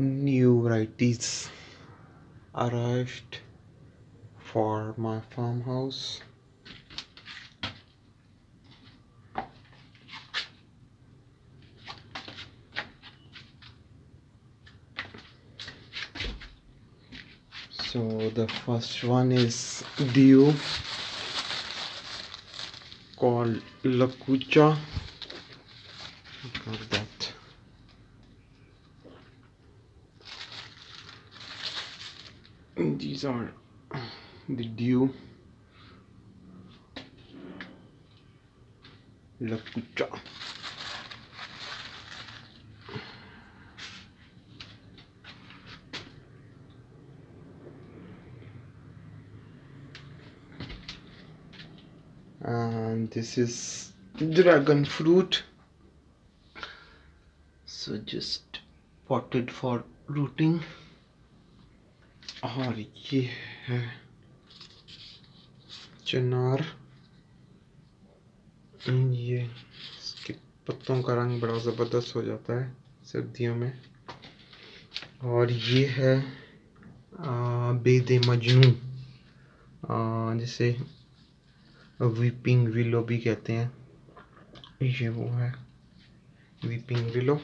New varieties arrived for my farmhouse. So the first one is Dheu, called Lakoocha. Got that. These are the Dheu, Lakoocha. And this is dragon fruit, so just potted for rooting. और ये है चिनार, ये इसके पत्तों का रंग बड़ा ज़बरदस्त हो जाता है सर्दियों में। और ये है बेद मजनू, जिसे वीपिंग विलो भी कहते हैं। ये वो है वीपिंग विलो।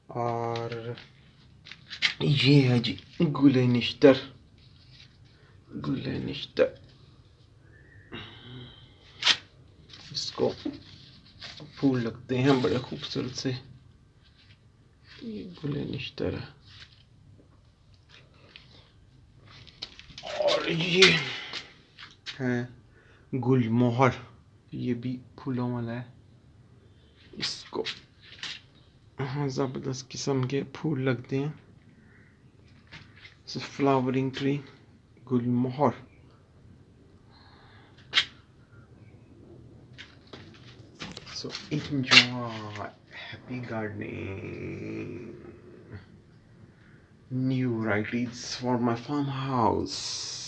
और ये है जी गुले निश्तर, इसको फूल लगते हैं बड़े खूबसूरत से। ये गुले निश्तर है। और ये है गुलमोहर, ये भी फूलों वाला है। इसको ज़बरदस्त किस्म के फूल लगते हैं। Flowering tree Gulmohar. So enjoy, happy gardening. New varieties for my farmhouse.